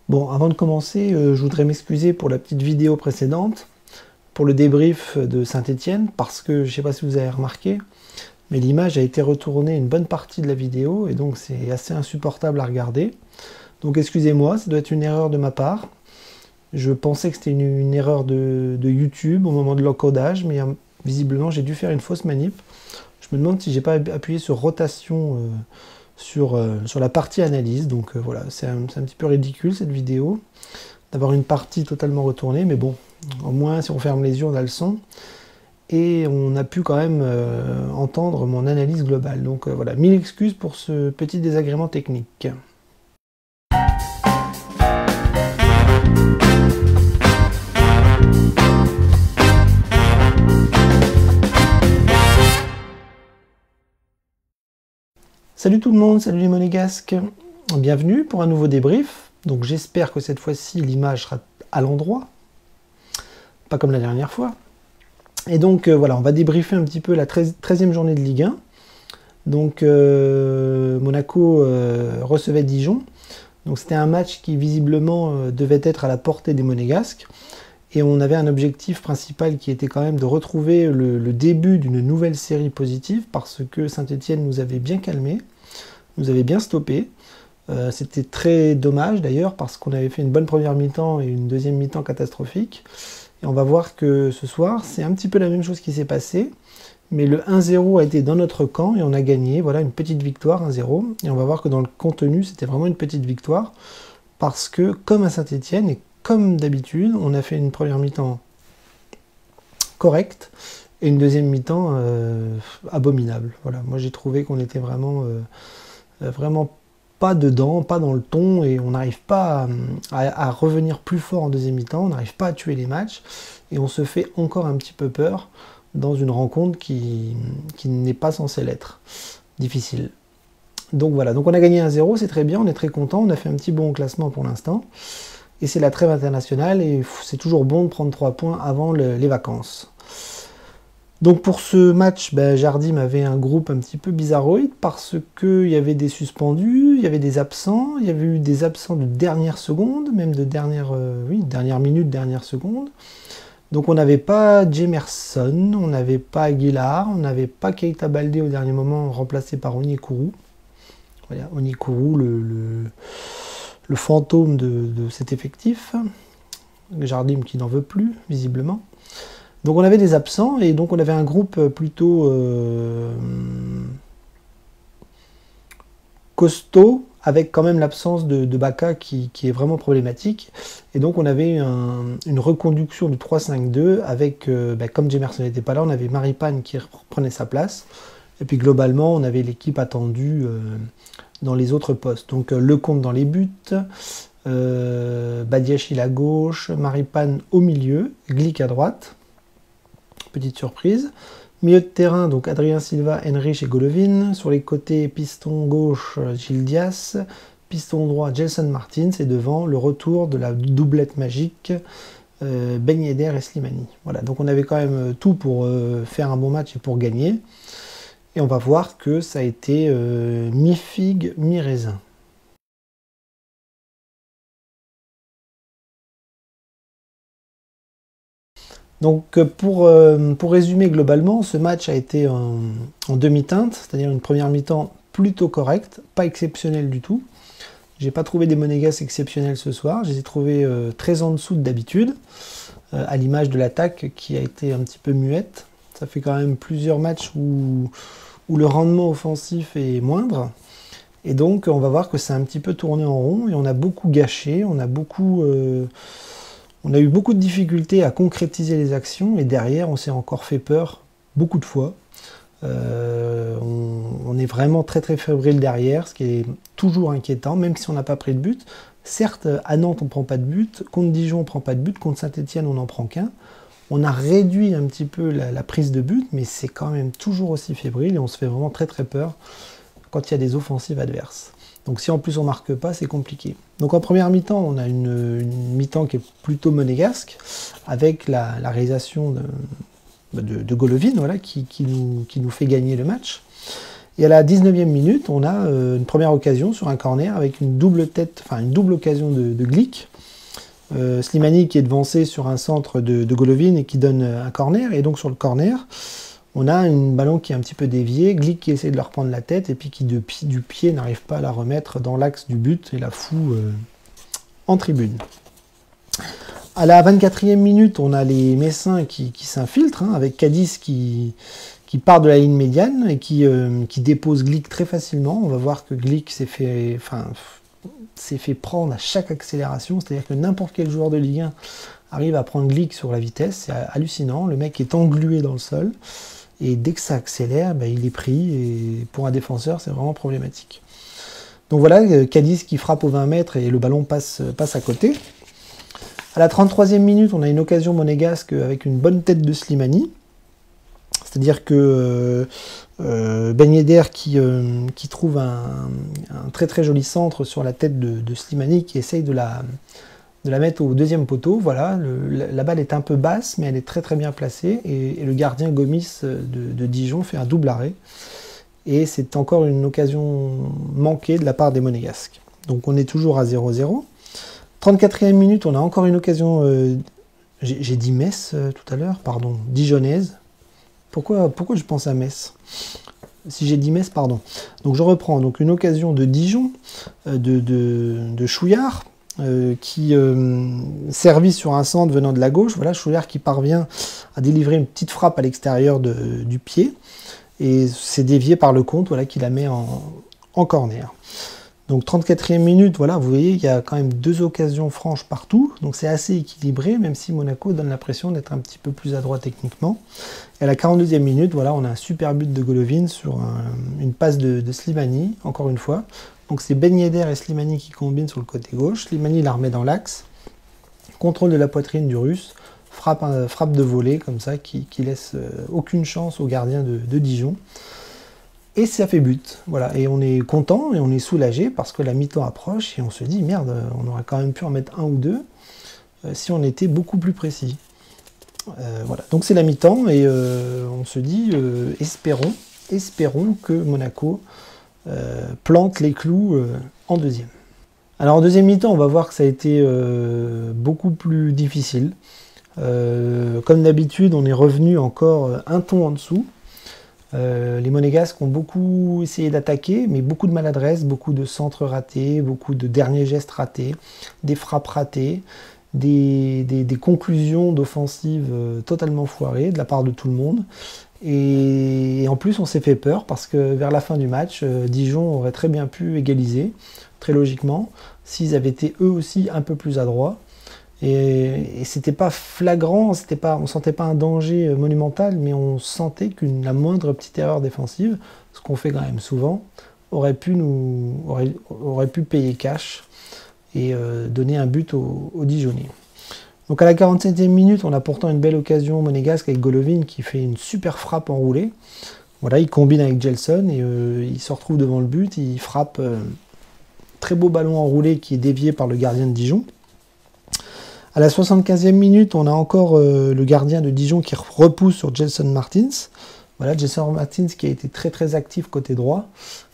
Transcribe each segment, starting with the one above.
Bon, avant de commencer, je voudrais m'excuser pour la petite vidéo précédente, pour le débrief de Saint-Étienne, parce que je ne sais pas si vous avez remarqué, mais l'image a été retournée une bonne partie de la vidéo, et donc c'est assez insupportable à regarder. Donc excusez-moi, ça doit être une erreur de ma part. Je pensais que c'était une erreur de YouTube au moment de l'encodage, mais visiblement j'ai dû faire une fausse manip. Je me demande si j'ai pas appuyé sur rotation sur la partie analyse. Donc voilà, c'est un petit peu ridicule cette vidéo, d'avoir une partie totalement retournée, mais bon, au moins si on ferme les yeux, on a le son. Et on a pu quand même entendre mon analyse globale. Donc voilà, mille excuses pour ce petit désagrément technique. Salut tout le monde, salut les monégasques, bienvenue pour un nouveau débrief. Donc j'espère que cette fois-ci l'image sera à l'endroit, pas comme la dernière fois. Et donc voilà, on va débriefer un petit peu la 13e journée de Ligue 1. Donc Monaco recevait Dijon. Donc c'était un match qui visiblement devait être à la portée des monégasques. Et on avait un objectif principal qui était quand même de retrouver le début d'une nouvelle série positive, parce que Saint-Étienne nous avait bien calmé, nous avait bien stoppé. C'était très dommage d'ailleurs, parce qu'on avait fait une bonne première mi-temps et une deuxième mi-temps catastrophique. Et on va voir que ce soir, c'est un petit peu la même chose qui s'est passé, mais le 1-0 a été dans notre camp et on a gagné. Voilà, une petite victoire, 1-0. Et on va voir que dans le contenu, c'était vraiment une petite victoire, parce que comme à Saint-Étienne, et comme d'habitude, on a fait une première mi-temps correcte et une deuxième mi-temps abominable. Voilà, moi j'ai trouvé qu'on était vraiment pas dedans, pas dans le ton, et on n'arrive pas à revenir plus fort en deuxième mi-temps, on n'arrive pas à tuer les matchs, et on se fait encore un petit peu peur dans une rencontre qui n'est pas censée l'être. Difficile. Donc voilà, donc on a gagné 1-0, c'est très bien, on est très content, on a fait un petit bon classement pour l'instant. Et c'est la trêve internationale, et c'est toujours bon de prendre 3 points avant les vacances. Donc pour ce match, Jardim avait un groupe un petit peu bizarroïde, parce qu'il y avait des suspendus, il y avait des absents, il y avait eu des absents de dernière seconde, même de dernière minute, dernière seconde. Donc on n'avait pas Jemerson, on n'avait pas Aguilar, on n'avait pas Keita Baldé au dernier moment, remplacé par Onyekuru. Voilà, Onyekuru, le fantôme de cet effectif, Jardim qui n'en veut plus, visiblement. Donc on avait des absents, et donc on avait un groupe plutôt costaud, avec quand même l'absence de Baka qui est vraiment problématique. Et donc on avait une reconduction de 3-5-2, avec, comme Jemerson n'était pas là, on avait Maripane qui reprenait sa place. Et puis globalement, on avait l'équipe attendue dans les autres postes. Donc Lecomte dans les buts, Badiachil à gauche, Maripane au milieu, Glick à droite. Petite surprise. Milieu de terrain, donc Adrien Silva, Henrich et Golovin. Sur les côtés, piston gauche, Gilles Dias. Piston droit, Gelson Martins. Et devant, le retour de la doublette magique, Ben Yedder et Slimani. Voilà, donc on avait quand même tout pour faire un bon match et pour gagner. Et on va voir que ça a été mi-figue, mi-raisin. Donc pour résumer globalement, ce match a été en demi-teinte, c'est-à-dire une première mi-temps plutôt correcte, pas exceptionnelle du tout. J'ai pas trouvé des monégasques exceptionnels ce soir, je les ai trouvés très en dessous de d'habitude, à l'image de l'attaque qui a été un petit peu muette. Ça fait quand même plusieurs matchs où le rendement offensif est moindre. Et donc on va voir que c'est un petit peu tourné en rond, et on a beaucoup gâché, on a eu beaucoup de difficultés à concrétiser les actions, et derrière on s'est encore fait peur beaucoup de fois. On est vraiment très très fébrile derrière, ce qui est toujours inquiétant, même si on n'a pas pris de but. Certes, à Nantes on ne prend pas de but, contre Dijon on ne prend pas de but, contre Saint-Étienne on n'en prend qu'un. On a réduit un petit peu la prise de but, mais c'est quand même toujours aussi fébrile, et on se fait vraiment très très peur quand il y a des offensives adverses. Donc si en plus on marque pas, c'est compliqué. Donc en première mi-temps, on a une mi-temps qui est plutôt monégasque, avec la réalisation de Golovin, voilà, qui nous fait gagner le match. Et à la 19e minute, on a une première occasion sur un corner avec une double tête, enfin une double occasion de Glick. Slimani qui est devancé sur un centre de Golovin et qui donne un corner. Et donc sur le corner, on a un ballon qui est un petit peu dévié, Glick qui essaie de leur prendre la tête et puis qui du pied n'arrive pas à la remettre dans l'axe du but et la fout en tribune. À la 24e minute, on a les Messins qui s'infiltrent, hein, avec Cadiz qui part de la ligne médiane et qui dépose Glick très facilement. On va voir que Glick s'est fait prendre à chaque accélération, c'est-à-dire que n'importe quel joueur de Ligue 1 arrive à prendre Glick sur la vitesse, c'est hallucinant. Le mec est englué dans le sol et dès que ça accélère, bah, il est pris et pour un défenseur, c'est vraiment problématique. Donc voilà, Cadiz qui frappe aux 20 mètres et le ballon passe à côté. À la 33e minute, on a une occasion monégasque avec une bonne tête de Slimani. C'est-à-dire que Ben Yedder qui trouve un très très joli centre sur la tête de Slimani qui essaye de la mettre au deuxième poteau. Voilà, la balle est un peu basse, mais elle est très très bien placée. Et le gardien Gomis de Dijon fait un double arrêt. Et c'est encore une occasion manquée de la part des Monégasques. Donc on est toujours à 0-0. 34e minute, on a encore une occasion, j'ai dit Metz tout à l'heure, pardon, dijonnaise. Pourquoi je pense à Metz? Si j'ai dit Metz, pardon. Donc je reprends, donc une occasion de Dijon, de Chouillard, qui servit sur un centre venant de la gauche. Voilà, Chouillard qui parvient à délivrer une petite frappe à l'extérieur du pied, et c'est dévié par Lecomte, voilà, qui la met en corner. Donc 34e minute, voilà, vous voyez, il y a quand même 2 occasions franches partout, donc c'est assez équilibré, même si Monaco donne l'impression d'être un petit peu plus adroit techniquement. Et à la 42e minute, voilà, on a un super but de Golovin sur une passe de Slimani, encore une fois. Donc c'est Ben Yedder et Slimani qui combinent sur le côté gauche, Slimani la remet dans l'axe, contrôle de la poitrine du Russe, frappe de volée, comme ça, qui laisse aucune chance au gardien de Dijon. Et ça fait but, voilà, et on est content et on est soulagé parce que la mi-temps approche et on se dit merde, on aurait quand même pu en mettre un ou deux si on était beaucoup plus précis. Voilà, donc c'est la mi-temps et on se dit espérons que Monaco plante les clous en deuxième. Alors en deuxième mi-temps, on va voir que ça a été beaucoup plus difficile. Comme d'habitude, on est revenu encore un ton en dessous. Les Monégasques ont beaucoup essayé d'attaquer, mais beaucoup de maladresse, beaucoup de centres ratés, beaucoup de derniers gestes ratés, des frappes ratées, des conclusions d'offensive totalement foirées de la part de tout le monde. Et en plus, on s'est fait peur parce que vers la fin du match, Dijon aurait très bien pu égaliser, très logiquement, s'ils avaient été eux aussi un peu plus adroits. Et c'était pas flagrant, on sentait pas un danger monumental, mais on sentait la moindre petite erreur défensive, ce qu'on fait quand même souvent, aurait pu payer cash et donner un but aux Dijonais. Donc à la 47e minute, on a pourtant une belle occasion monégasque avec Golovin qui fait une super frappe enroulée. Voilà, il combine avec Gelson et il se retrouve devant le but, il frappe très beau ballon enroulé qui est dévié par le gardien de Dijon. À la 75e minute, on a encore le gardien de Dijon qui repousse sur Gelson Martins. Voilà, Gelson Martins qui a été très très actif côté droit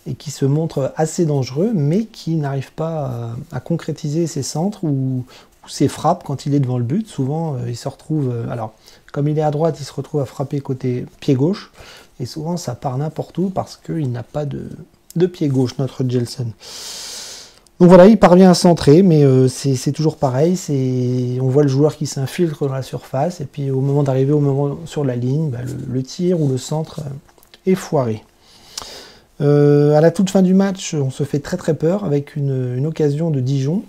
et qui se montre assez dangereux, mais qui n'arrive pas à concrétiser ses centres ou ses frappes quand il est devant le but. Souvent, il se retrouve... alors, comme il est à droite, il se retrouve à frapper côté pied gauche. Et souvent, ça part n'importe où parce qu'il n'a pas de pied gauche, notre Gelson. Donc voilà, il parvient à centrer, mais c'est toujours pareil. On voit le joueur qui s'infiltre dans la surface, et puis au moment d'arriver sur la ligne, bah, le tir ou le centre est foiré. À la toute fin du match, on se fait très très peur avec une occasion de Dijon.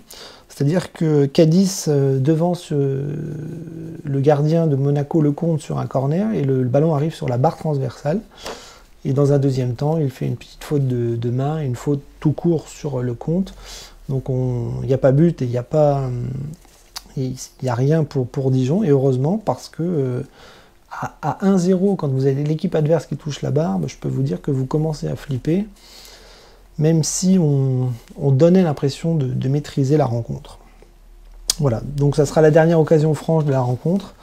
C'est-à-dire que Cadiz devance le gardien de Monaco, Lecomte, sur un corner, et le ballon arrive sur la barre transversale. Et dans un deuxième temps, il fait une petite faute de main, une faute tout court sur Lecomte. Donc il n'y a pas but et il n'y a rien pour Dijon. Et heureusement, parce que à 1-0, quand vous avez l'équipe adverse qui touche la barre, je peux vous dire que vous commencez à flipper, même si on donnait l'impression de maîtriser la rencontre. Voilà, donc ça sera la dernière occasion franche de la rencontre.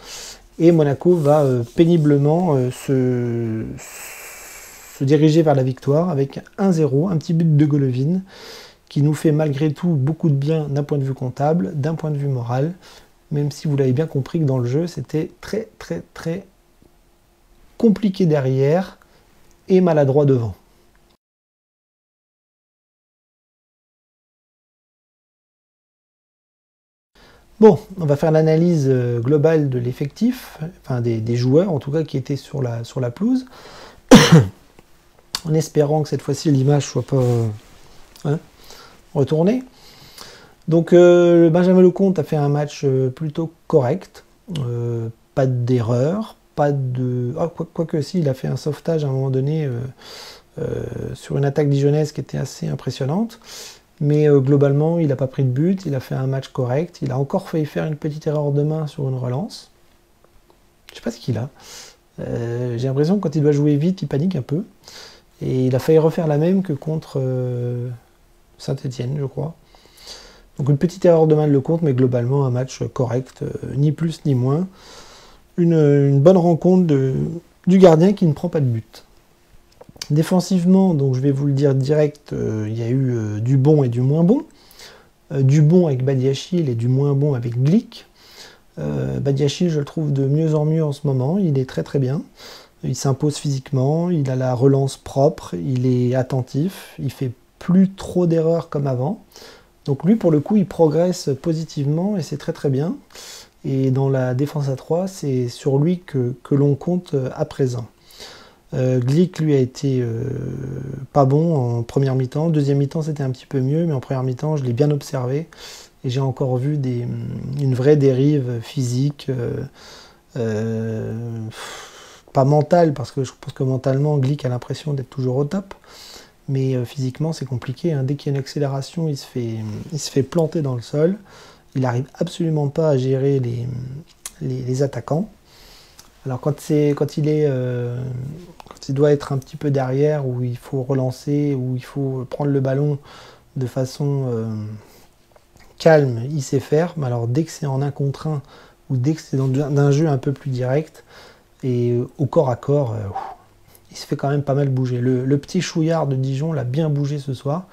Et Monaco va péniblement se diriger vers la victoire avec 1-0, un petit but de Golovin, qui nous fait malgré tout beaucoup de bien d'un point de vue comptable, d'un point de vue moral, même si vous l'avez bien compris que dans le jeu, c'était très très très compliqué derrière et maladroit devant. Bon, on va faire l'analyse globale de l'effectif, enfin des joueurs en tout cas qui étaient sur la pelouse, en espérant que cette fois-ci l'image soit pas retournée. Donc Benjamin Lecomte a fait un match plutôt correct, pas d'erreur, pas de... Ah, quoique si, il a fait un sauvetage à un moment donné sur une attaque dijonnaise qui était assez impressionnante. Mais globalement, il n'a pas pris de but, il a fait un match correct, il a encore failli faire une petite erreur de main sur une relance. Je sais pas ce qu'il a. J'ai l'impression que quand il doit jouer vite, il panique un peu. Et il a failli refaire la même que contre Saint-Etienne, je crois. Donc une petite erreur de main de Lecomte, mais globalement un match correct, ni plus ni moins. Une bonne rencontre du gardien qui ne prend pas de but. Défensivement, donc je vais vous le dire direct, il y a eu du bon et du moins bon. Du bon avec Badiachil et du moins bon avec Glick. Badiachil, je le trouve de mieux en mieux en ce moment, il est très très bien. Il s'impose physiquement, il a la relance propre, il est attentif, il fait plus trop d'erreurs comme avant. Donc lui, pour le coup, il progresse positivement et c'est très très bien. Et dans la défense à 3, c'est sur lui que l'on compte à présent. Glick, lui, a été pas bon en première mi-temps. Deuxième mi-temps, c'était un petit peu mieux, mais en première mi-temps, je l'ai bien observé. Et j'ai encore vu une vraie dérive physique, pas mentale, parce que je pense que mentalement, Glick a l'impression d'être toujours au top. Mais physiquement, c'est compliqué. Hein. Dès qu'il y a une accélération, il se fait planter dans le sol. Il n'arrive absolument pas à gérer les attaquants. Alors quand il doit être un petit peu derrière, où il faut relancer, où il faut prendre le ballon de façon calme, il sait faire. Mais alors dès que c'est en 1 contre 1, ou dès que c'est dans un jeu un peu plus direct, et au corps à corps, il se fait quand même pas mal bouger. Le petit Chouillard de Dijon l'a bien bougé ce soir,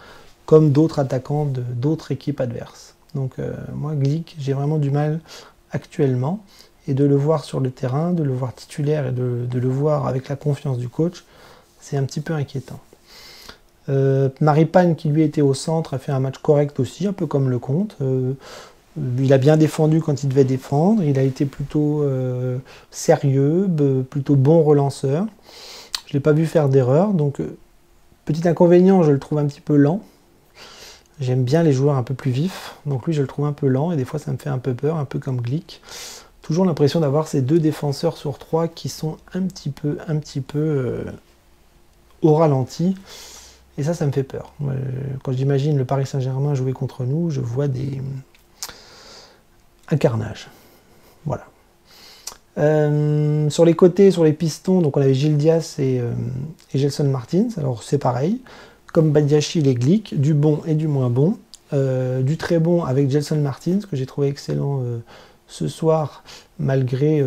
comme d'autres attaquants d'autres équipes adverses. Donc moi, Glick, j'ai vraiment du mal actuellement. Et de le voir sur le terrain, de le voir titulaire et de le voir avec la confiance du coach, c'est un petit peu inquiétant. Maripane, qui lui était au centre, a fait un match correct aussi, un peu comme Lecomte. Il a bien défendu quand il devait défendre, il a été plutôt sérieux, plutôt bon relanceur. Je ne l'ai pas vu faire d'erreur, donc petit inconvénient, je le trouve un petit peu lent. J'aime bien les joueurs un peu plus vifs, donc lui je le trouve un peu lent et des fois ça me fait un peu peur, un peu comme Glick. Toujours l'impression d'avoir ces 2 défenseurs sur 3 qui sont un petit peu au ralenti. Et ça me fait peur. Quand j'imagine le Paris Saint-Germain jouer contre nous, je vois un carnage. Voilà. Sur les côtés, sur les pistons, donc on avait Gilles Dias et Gelson Martins. Alors c'est pareil, comme Badiachil et Glick, du bon et du moins bon. Du très bon avec Gelson Martins, que j'ai trouvé excellent ce soir, malgré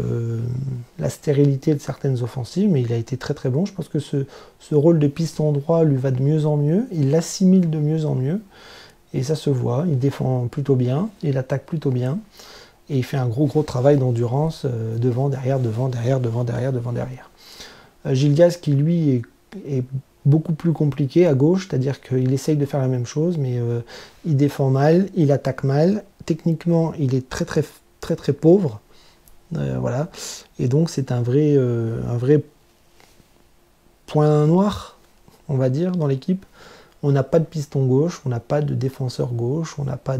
la stérilité de certaines offensives, mais il a été très très bon. Je pense que ce rôle de piston droit lui va de mieux en mieux, il l'assimile de mieux en mieux, et ça se voit, il défend plutôt bien, il attaque plutôt bien, et il fait un gros travail d'endurance devant, derrière, devant, derrière, devant, derrière, devant, derrière. Gilles Dias, qui lui est beaucoup plus compliqué à gauche, c'est-à-dire qu'il essaye de faire la même chose, mais il défend mal, il attaque mal, techniquement il est très pauvre, voilà, et donc c'est un vrai point noir, on va dire, dans l'équipe. On n'a pas de piston gauche, on n'a pas de défenseur gauche, on n'a pas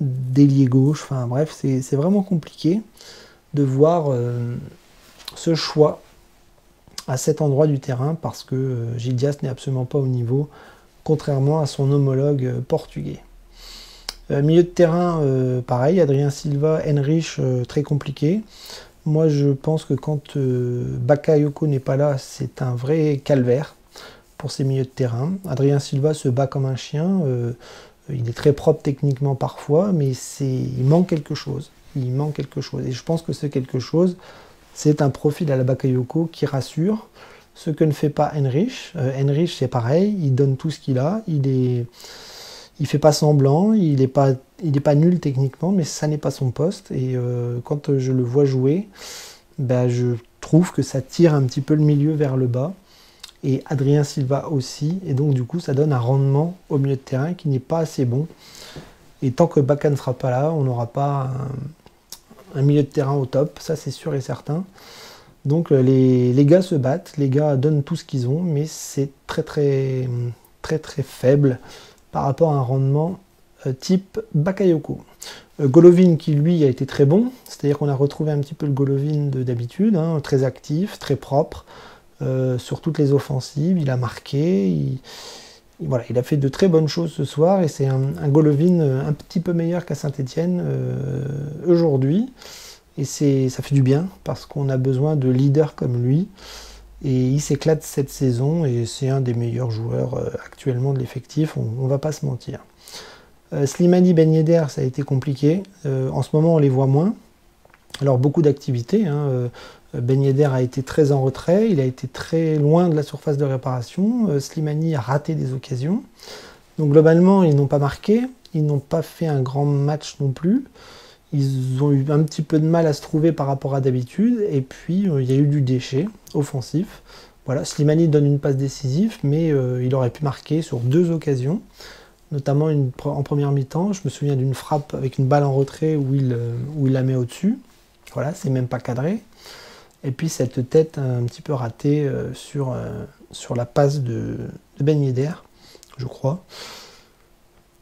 d'ailier gauche, enfin bref, c'est vraiment compliqué de voir ce choix à cet endroit du terrain, parce que Gilles Dias n'est absolument pas au niveau, contrairement à son homologue portugais. Milieu de terrain, pareil, Adrien Silva, Henrich, très compliqué. Moi, je pense que quand Bakayoko n'est pas là, c'est un vrai calvaire pour ces milieux de terrain. Adrien Silva se bat comme un chien. Il est très propre techniquement parfois, mais il manque quelque chose. Il manque quelque chose. Et je pense que c'est quelque chose, c'est un profil à la Bakayoko qui rassure, ce que ne fait pas Henrich. Henrich, c'est pareil, il donne tout ce qu'il a, il fait pas semblant, il est pas nul techniquement, mais ça n'est pas son poste. Et quand je le vois jouer, ben, je trouve que ça tire un petit peu le milieu vers le bas. Et Adrien Silva aussi. Et donc du coup, ça donne un rendement au milieu de terrain qui n'est pas assez bon. Et tant que Bacca ne sera pas là, on n'aura pas un milieu de terrain au top, ça c'est sûr et certain. Donc les gars se battent, les gars donnent tout ce qu'ils ont, mais c'est très faible par rapport à un rendement type Bakayoko. Golovin qui lui a été très bon, c'est-à-dire qu'on a retrouvé un petit peu le Golovin d'habitude, hein, très actif, très propre, sur toutes les offensives, il a marqué, voilà, il a fait de très bonnes choses ce soir et c'est un Golovin un petit peu meilleur qu'à Saint-Etienne aujourd'hui. Et ça fait du bien parce qu'on a besoin de leaders comme lui. Et il s'éclate cette saison et c'est un des meilleurs joueurs actuellement de l'effectif, on ne va pas se mentir. Slimani, Ben Yedder, ça a été compliqué. En ce moment, on les voit moins. Alors beaucoup d'activités. Hein. Ben Yedder a été très en retrait, il a été très loin de la surface de réparation. Slimani a raté des occasions. Donc globalement, ils n'ont pas marqué, ils n'ont pas fait un grand match non plus. Ils ont eu un petit peu de mal à se trouver par rapport à d'habitude. Et puis, il y a eu du déchet offensif. Voilà, Slimani donne une passe décisive, mais il aurait pu marquer sur 2 occasions. Notamment en première mi-temps. Je me souviens d'une frappe avec une balle en retrait où il la met au-dessus. Voilà, c'est même pas cadré. Et puis cette tête un petit peu ratée sur la passe de Ben Yedder, je crois.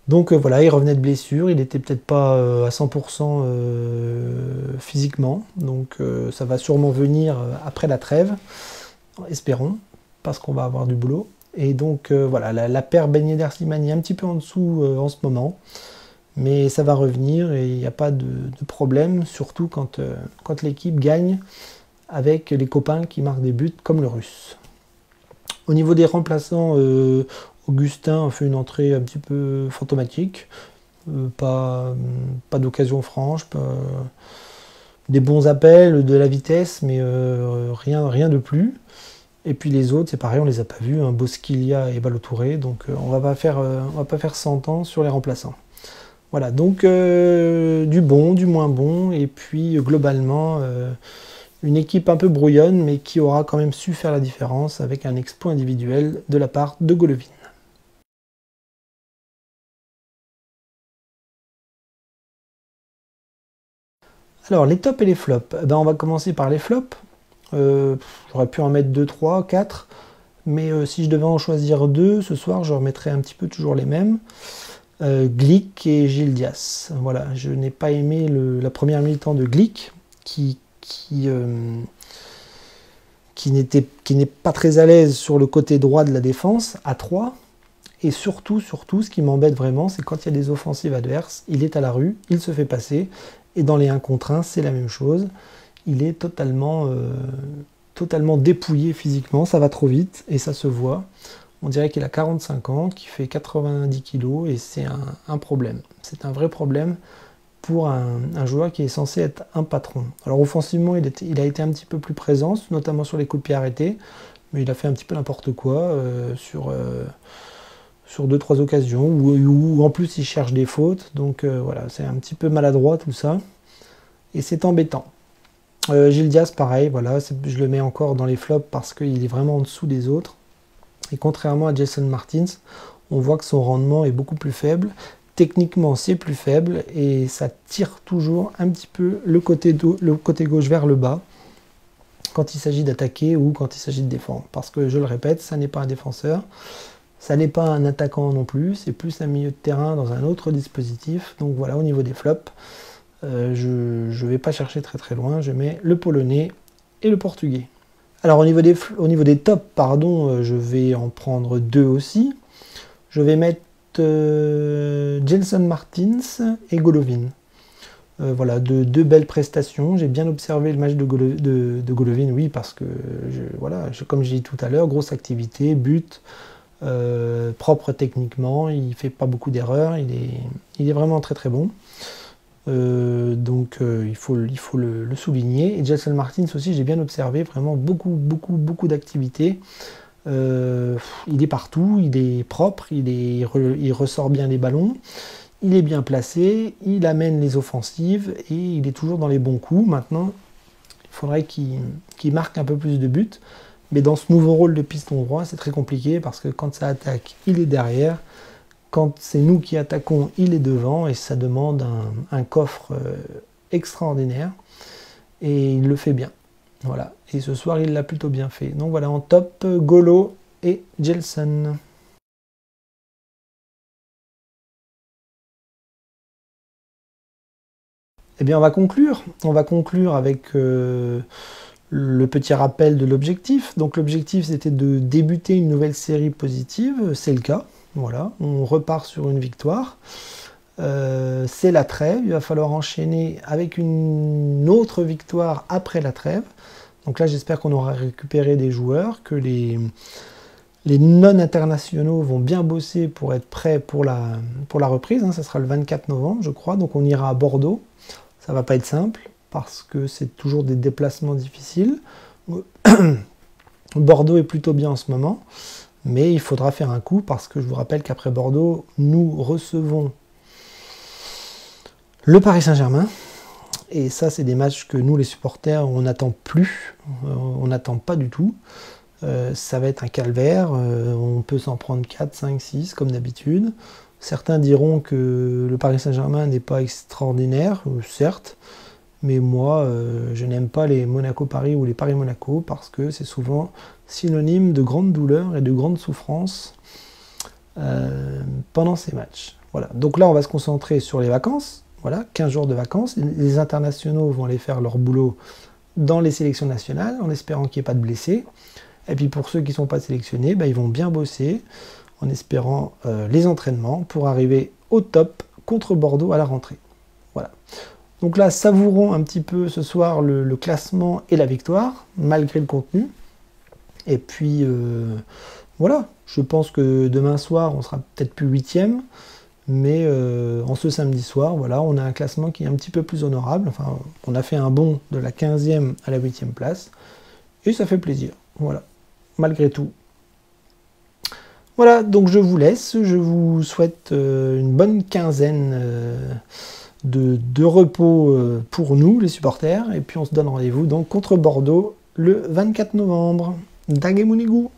Donc voilà, il revenait de blessure, il n'était peut-être pas à 100% physiquement. Donc ça va sûrement venir après la trêve, espérons, parce qu'on va avoir du boulot. Et donc voilà, la paire Ben Yedder-Slimani est un petit peu en dessous en ce moment. Mais ça va revenir et il n'y a pas de problème, surtout quand l'équipe gagne avec les copains qui marquent des buts comme le Russe. Au niveau des remplaçants, Augustin a fait une entrée un petit peu fantomatique. Pas d'occasion franche, des bons appels, de la vitesse, mais rien de plus. Et puis les autres, c'est pareil, on les a pas vus, hein, Bosquilia et Balotouré, donc on va pas faire 100 ans sur les remplaçants. Voilà, donc du bon, du moins bon, et puis globalement, une équipe un peu brouillonne, mais qui aura quand même su faire la différence avec un exploit individuel de la part de Golovin. Alors, les tops et les flops. Ben, on va commencer par les flops. J'aurais pu en mettre 2, 3, 4, mais si je devais en choisir 2, ce soir, je remettrais un petit peu toujours les mêmes. Glick et Gil Dias. Voilà, je n'ai pas aimé la première mi-temps de Glick, qui n'est pas très à l'aise sur le côté droit de la défense, à 3. Et surtout, ce qui m'embête vraiment, c'est quand il y a des offensives adverses, il est à la rue, il se fait passer, et dans les 1 contre 1, c'est la même chose. Il est totalement dépouillé physiquement, ça va trop vite, et ça se voit. On dirait qu'il a 45 ans, qu'il fait 90 kg, et c'est un problème. C'est un vrai problème pour un joueur qui est censé être un patron. Alors offensivement, il a été un petit peu plus présent, notamment sur les coups de pied arrêtés, mais il a fait un petit peu n'importe quoi sur 2-3 occasions, où en plus il cherche des fautes, donc voilà, c'est un petit peu maladroit tout ça, et c'est embêtant. Gil Dias, pareil, voilà, je le mets encore dans les flops parce qu'il est vraiment en dessous des autres, et contrairement à Jason Martins, on voit que son rendement est beaucoup plus faible. Techniquement, c'est plus faible et ça tire toujours un petit peu le côté gauche vers le bas quand il s'agit d'attaquer ou quand il s'agit de défendre. Parce que, je le répète, ça n'est pas un défenseur, ça n'est pas un attaquant non plus, c'est plus un milieu de terrain dans un autre dispositif. Donc voilà, au niveau des flops, je ne vais pas chercher très loin, je mets le polonais et le portugais. Alors au niveau des tops, pardon, je vais en prendre 2 aussi. Je vais mettre Gelson Martins et Golovin. Voilà, 2 belles prestations. J'ai bien observé le match de Golovin, oui, parce que, comme j'ai dit tout à l'heure, grosse activité, but, propre techniquement, il fait pas beaucoup d'erreurs, il est vraiment très bon. Il faut le souligner. Et Gelson Martins aussi, j'ai bien observé, vraiment beaucoup d'activité. Il est partout, il est propre, il ressort bien les ballons, il est bien placé, il amène les offensives et il est toujours dans les bons coups. Maintenant, il faudrait qu'il marque un peu plus de buts. Mais dans ce nouveau rôle de piston droit, c'est très compliqué parce que quand ça attaque, il est derrière. Quand c'est nous qui attaquons, il est devant et ça demande un coffre extraordinaire. Et il le fait bien. Voilà. Et ce soir, il l'a plutôt bien fait. Donc voilà, en top, Golo et Gelson. Eh bien, on va conclure. On va conclure avec le petit rappel de l'objectif. Donc l'objectif, c'était de débuter une nouvelle série positive. C'est le cas. Voilà, on repart sur une victoire. C'est la trêve. Il va falloir enchaîner avec une autre victoire après la trêve. Donc là, j'espère qu'on aura récupéré des joueurs, que les non-internationaux vont bien bosser pour être prêts pour la reprise. Ça sera le 24 novembre, je crois. Donc on ira à Bordeaux. Ça va pas être simple parce que c'est toujours des déplacements difficiles. Bordeaux est plutôt bien en ce moment, mais il faudra faire un coup parce que je vous rappelle qu'après Bordeaux, nous recevons le Paris Saint-Germain. Et ça, c'est des matchs que nous, les supporters, on n'attend plus. On n'attend pas du tout. Ça va être un calvaire. On peut s'en prendre 4, 5, 6 comme d'habitude. Certains diront que le Paris Saint-Germain n'est pas extraordinaire, certes, mais moi, je n'aime pas les Monaco-Paris ou les Paris-Monaco parce que c'est souvent synonyme de grande douleur et de grande souffrance pendant ces matchs. Voilà. Donc là, on va se concentrer sur les vacances. Voilà, 15 jours de vacances. Les internationaux vont aller faire leur boulot dans les sélections nationales en espérant qu'il n'y ait pas de blessés. Et puis pour ceux qui ne sont pas sélectionnés, ils vont bien bosser en espérant les entraînements pour arriver au top contre Bordeaux à la rentrée. Voilà. Donc là, savourons un petit peu ce soir le classement et la victoire, malgré le contenu. Et puis, voilà, je pense que demain soir, on sera peut-être plus 8e, mais en ce samedi soir, voilà, on a un classement qui est un petit peu plus honorable. Enfin, on a fait un bond de la 15e à la 8e place, et ça fait plaisir, voilà, malgré tout. Voilà, donc je vous laisse, je vous souhaite une bonne quinzaine de repos pour nous, les supporters, et puis on se donne rendez-vous donc contre Bordeaux le 24 novembre. Dagemunigu.